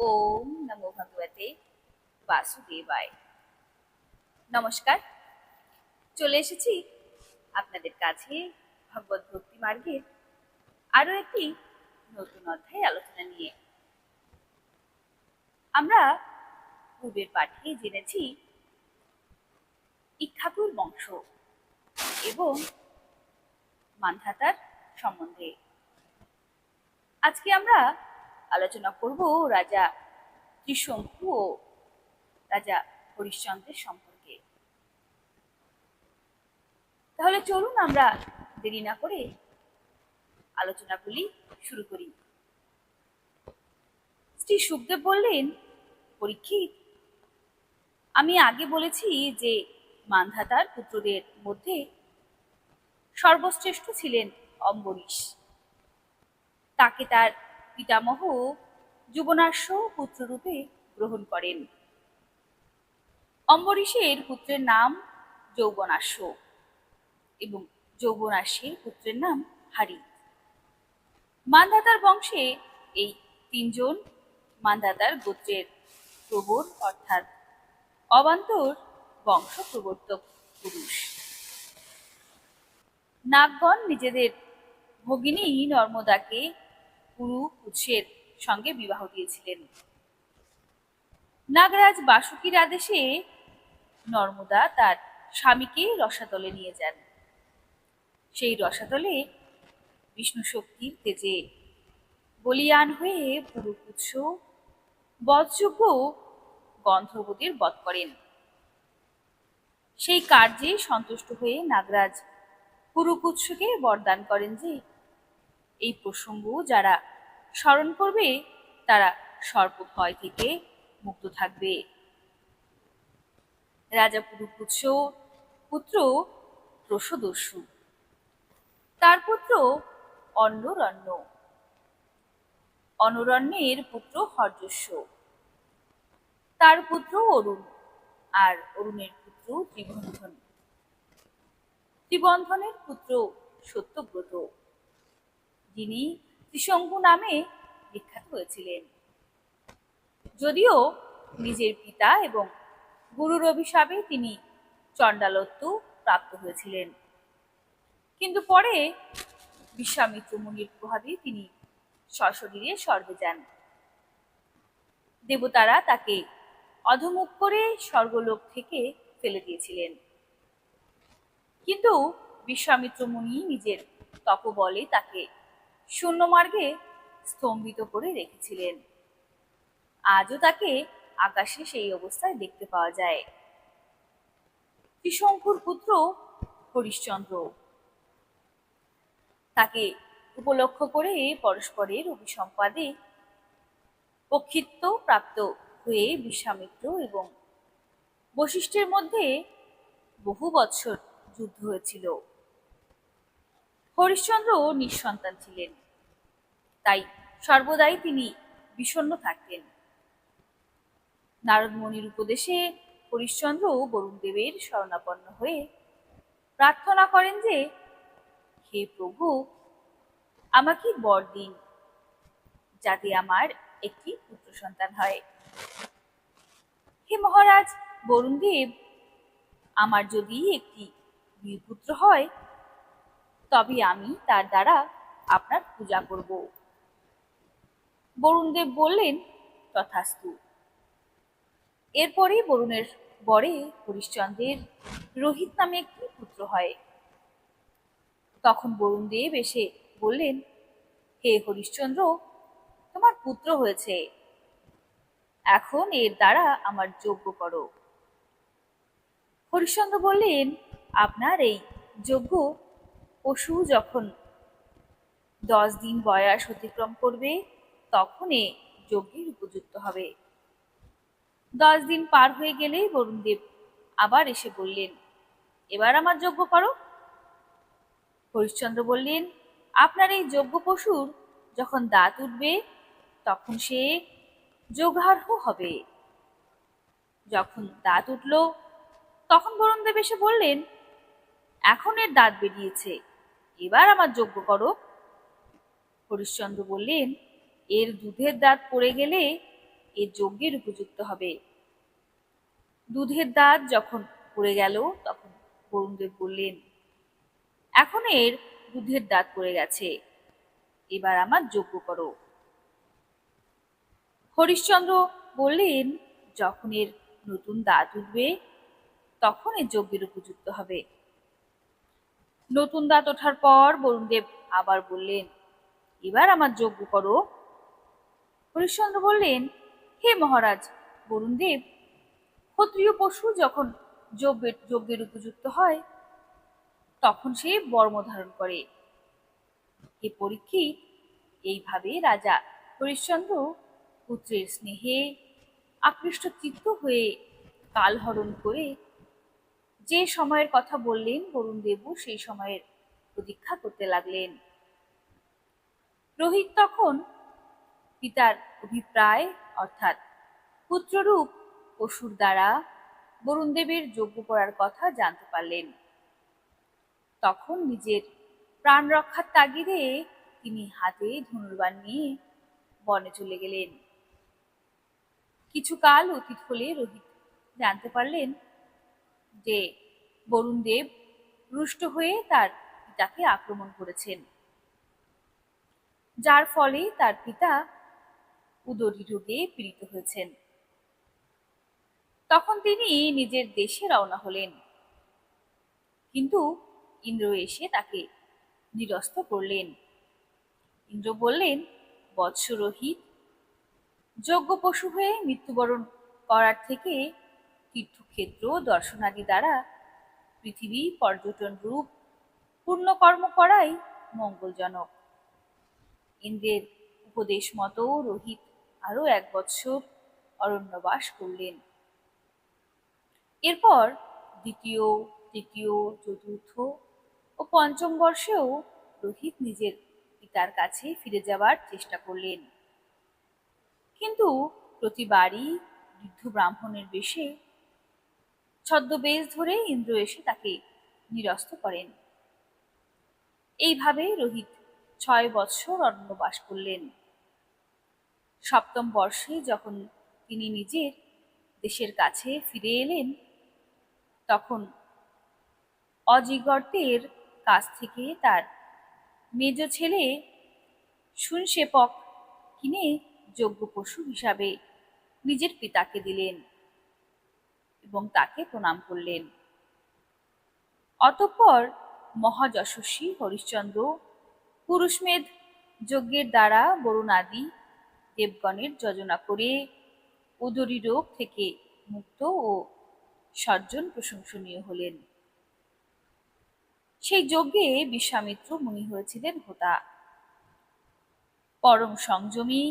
ওম নমো ভগবতে বাসুদেবায়। নমস্কার, চলে এসেছি আপনাদের কাছে ভগবত ভক্তি মার্গের আরো একটি নতুন অধ্যায় আলোচনা নিয়ে। আমরা পূর্বের পাঠে জেনেছি ইক্ষ্বাকুর বংশ এবং মান্ধাতার সম্বন্ধে। আজকে আমরা আলোচনা করব রাজা ত্রিশঙ্কু ও রাজা হরিশ্চন্দ্রের সম্পর্কে। তাহলে চলুন আমরা দেরি না করে আলোচনাগুলি শুরু করি। শ্রী শুকদেব বললেন, পরীক্ষিত, আমি আগে বলেছি যে মান্ধাতার পুত্রদের মধ্যে সর্বশ্রেষ্ঠ ছিলেন অম্বরীশ। তাকে তার পিতামহ যুবনাশ্ব পুত্ররূপে গ্রহণ করেন। অম্বরীশের পুত্রের নাম যৌবনাশ্ব এবং যৌবনাশ্বের পুত্রের নাম হারি। মান্ধাতার বংশে এই তিনজন মান্ধাতার গোত্রের প্রবর অর্থাৎ অবান্তর বংশ প্রবর্তক পুরুষ। নাগগণ নিজেদের ভগিনী নর্মদাকে পুরু কুৎসের সঙ্গে বিবাহ দিয়েছিলেন। নাগরাজ বাসুকীর আদেশে নর্মদা তার স্বামীকে রসাতলে নিয়ে যান। সেই রসাতলে বিষ্ণু শক্তির তেজে বলিয়ান হয়ে পুরুকুৎস বধযোগ্য গন্ধর্বদের বধ করেন। সেই কার্যে সন্তুষ্ট হয়ে নাগরাজ পুরুকুৎসকে বরদান করেন যে এই প্রসঙ্গ যারা স্মরণ করবে তারা সর্প ভয় থেকে মুক্ত থাকবে। রাজা পুরুকুৎস পুত্র প্রসদস্যু, তার পুত্র অন্নরণ্য, অনরণ্যের পুত্র হর্যস্ব, তার পুত্র অরুণ, আর অরুণের পুত্র ত্রিবন্ধন, ত্রিবন্ধনের পুত্র সত্যব্রত, যিনি ত্রিশঙ্কু নামে বিখ্যাত হয়েছিলেন। যদিও নিজের পিতা এবং গুরুর অভিশাপে তিনি চণ্ডালত্ব প্রাপ্ত হয়েছিলেন, কিন্তু পরে বিশ্বামিত্র মুনির প্রভাবে তিনি সশরীরে স্বর্গে যান। দেবতারা তাকে অধমুখ করে স্বর্গলোক থেকে ফেলে দিয়েছিলেন, কিন্তু বিশ্বামিত্র মুনি নিজের তপবলে তাকে শূন্য মার্গে স্তম্ভিত করে রেখেছিলেন। আজও তাকে আকাশে সেই অবস্থায় দেখতে পাওয়া যায়। ত্রিশঙ্কুর পুত্র হরিশ্চন্দ্র, তাকে উপলক্ষ করে পরস্পরের অভিসম্পাদে পক্ষিত্ব প্রাপ্ত হয়ে বিশ্বামিত্র এবং বশিষ্ঠের মধ্যে বহু বৎসর যুদ্ধ হয়েছিল। হরিশ্চন্দ্র নিঃসন্তান ছিলেন, তাই সর্বদাই তিনি বিষণ্ণ থাকতেন। নারদ মুনির উপদেশে হরিশ্চন্দ্র বরুণ দেবের শরণাপন্ন হয়ে প্রার্থনা করেন যে, হে প্রভু, আমাকে বর দিন যাতে আমার একটি পুত্র সন্তান হয়। হে মহারাজ বরুণ দেব, আমার যদি একটি বীরপুত্র হয় তবে আমি তার দ্বারা আপনার পূজা করব। বরুণ দেব বললেন, তথাস্তু। এরপরে বরুণের বরে হরিশ্চন্দ্রের রোহিত নামে একটি পুত্র হয়। তখন বরুণ দেব এসে বললেন, হে হরিশ্চন্দ্র, তোমার পুত্র হয়েছে, এখন এর দ্বারা আমার যজ্ঞ করো। হরিশ্চন্দ্র বললেন, আপনার এই যজ্ঞ পশু যখন 10 দিন বয়স অতিক্রম করবে তখন এ যজ্ঞের উপযুক্ত হবে। 10 দিন পার হয়ে গেলে বরুণ দেব আবার এসে বললেন, এবার আমার যজ্ঞ করো। হরিশ্চন্দ্র বললেন, আপনার এই যজ্ঞ পশুর যখন দাঁত উঠবে তখন সে যোগার্হ হবে। যখন দাঁত উঠল তখন বরুণ দেব এসে বললেন, এখন এর দাঁত বেরিয়েছে, এবার আমার যজ্ঞ করো। হরিশ্চন্দ্র বললেন, এর দুধের দাঁত পড়ে গেলে এ যজ্ঞের উপযুক্ত হবে। দুধের দাঁত যখন পড়ে গেল তখন বরুণদেব বললেন, এখন এর দুধের দাঁত পড়ে গেছে, এবার আমার যজ্ঞ করো। হরিশ্চন্দ্র বললেন, যখন এর নতুন দাঁত উঠবে তখন এর যজ্ঞের উপযুক্ত হবে। নতুন দাঁত ওঠার পর বরুণদেব আবার বললেন, এবার আমার যজ্ঞ করো। হরিশ্চন্দ্র বললেন, হে মহারাজ বরুণদেব, ক্ষত্রিয় পশু যখন যজ্ঞের উপযুক্ত হয় তখন সে বর্ম ধারণ করে। হে পরীক্ষিত, এইভাবে রাজা হরিশ্চন্দ্র পুত্রের স্নেহে আকৃষ্ট চিত্ত হয়ে কালহরণ করে যে সময়ের কথা বললেন বরুণদেবও সেই সময়ের প্রতীক্ষা করতে লাগলেন। রোহিত তখন পিতার অভিপ্রায় অর্থাৎ পুত্ররূপ পশুর দ্বারা বরুণদেবের যজ্ঞ করার কথা জানতে পারলেন। তখন নিজের প্রাণ রক্ষার তাগিদে তিনি হাতে ধনুর্বাণ নিয়ে বনে চলে গেলেন। কিছুকাল অতীত হলে রোহিত জানতে পারলেন যে বরুণদেব রুষ্ট হয়ে তার পিতাকে আক্রমণ করেছেন, যার ফলে তার পিতা উদরী রোগে পীড়িত হয়েছেন। তখন তিনি নিজের দেশে রওনা হলেন, কিন্তু ইন্দ্র এসে তাকে নিরস্ত করলেন। ইন্দ্র বললেন, বৎস রোহিত, যজ্ঞ পশু হয়ে মৃত্যুবরণ করার থেকে তীর্থক্ষেত্র দর্শনাদি দ্বারা পৃথিবী পর্যটন রূপ পূর্ণকর্ম করাই মঙ্গলজনক। ইন্দ্রের উপদেশ মতো রোহিত আরো 1 বৎসর অরণ্যবাস করলেন। এরপর দ্বিতীয়, তৃতীয়, চতুর্থ ও পঞ্চম বর্ষেও রোহিত নিজের পিতার কাছে ফিরে যাবার চেষ্টা করলেন, কিন্তু প্রতিবারই বৃদ্ধ ব্রাহ্মণের বেশে ছদ্মবেশ ধরে ইন্দ্র এসে তাকে নিরস্ত করেন। এইভাবে রোহিত 6 বৎসর অরণ্যবাস করলেন। সপ্তম বর্ষে যখন তিনি নিজের দেশের কাছে ফিরে এলেন তখন অজিগর্তের কাছ থেকে তার মেজ ছেলে শুনশেপক কিনে যজ্ঞ পশু হিসাবে নিজের পিতাকে দিলেন এবং তাকে প্রণাম করলেন। অতঃপর মহাযশস্বী হরিশ্চন্দ্র পুরুষমেধ যজ্ঞের দ্বারা বরুণাদি দেবগণের যোজনা করে উদরী রোগ থেকে মুক্ত ও সজ্জন প্রশংসনীয় হলেন। সেই যজ্ঞে বিশ্বামিত্র মুনি হয়েছিলেন হোতা, পরম সংযমী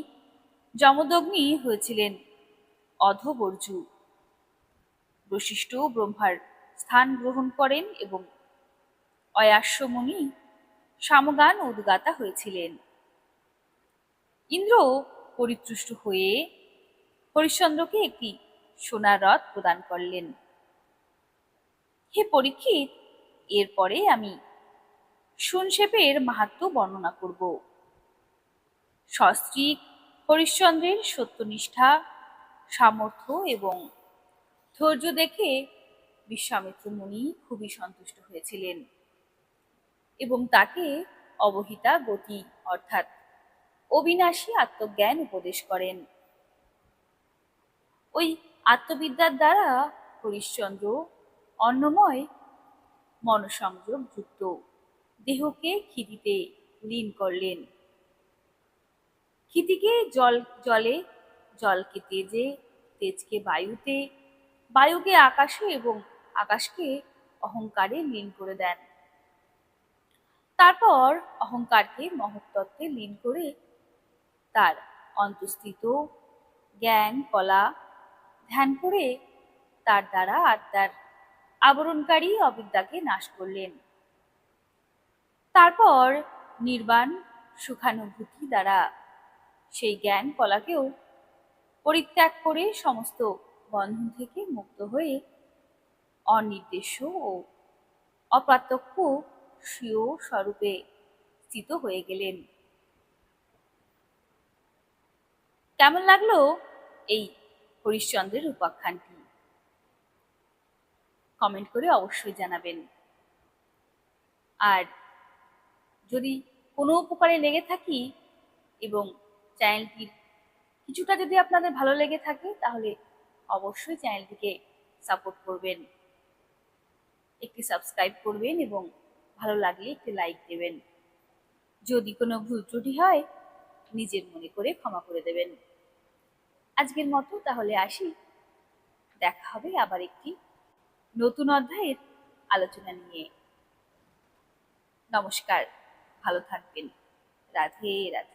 যমদগ্নি হয়েছিলেন অধবর্জু, বশিষ্ঠ ব্রহ্মার স্থান গ্রহণ করেন এবং অয়াস্য মুনি সামগান উদ্গাতা হয়েছিলেন। ইন্দ্র পরিতুষ্ট হয়ে হরিশ্চন্দ্রকে একটি সোনার রথ প্রদান করলেন। হে পরীক্ষিত, এরপরে আমি শুনশেপের মাহাত্ম্য বর্ণনা করব। সস্ত্রীক হরিশ্চন্দ্রের সত্যনিষ্ঠা, সামর্থ্য এবং ধৈর্য দেখে বিশ্বামিত্র মুনি খুবই সন্তুষ্ট হয়েছিলেন এবং তাকে অবহিতা গতি অর্থাৎ অবিনাশী আত্মজ্ঞান উপদেশ করেন। ওই আত্মবিদ্যার দ্বারা হরিশ্চন্দ্র অন্নময় মনসংযোগ যুক্ত দেহকে ক্ষিতিতে লীন করলেন। ক্ষিতিকে জলে, জলকে তেজে, তেজকে বায়ুতে, বায়ুকে আকাশে এবং আকাশকে অহংকারে লীন করে দেন। তারপর অহংকারকে মহত্তত্ত্বে লীন করে তার অন্তঃস্থিত জ্ঞান কলা ধ্যান করে তার দ্বারা আত্মার আবরণকারী অবিদ্যাকে নাশ করলেন। তারপর নির্বাণ সুখানুভূতি দ্বারা সেই জ্ঞান কলাকেও পরিত্যাগ করে সমস্ত বন্ধন থেকে মুক্ত হয়ে অনির্দেশ্য ও অপ্রত্যক্ষ স্বীয় স্বরূপে স্থিত হয়ে গেলেন। কেমন লাগলো এই হরিশ্চন্দ্রের উপাখ্যানটি? কমেন্ট করে অবশ্যই জানাবেন। আর যদি কোনো উপকারে লেগে থাকি এবং চ্যানেলটির কিছুটা যদি আপনাদের ভালো লেগে থাকে, তাহলে অবশ্যই চ্যানেলটিকে সাপোর্ট করবেন, একটি সাবস্ক্রাইব করবেন এবং ভালো লাগলে একটি লাইক দেবেন। যদি কোনো ভুল ত্রুটি হয়, নিজের মনে করে ক্ষমা করে দেবেন। আজকের মতো তাহলে আসি, দেখা হবে আবার একটি নতুন অধ্যায়ের আলোচনা নিয়ে। নমস্কার, ভালো থাকবেন। রাধে রাধে।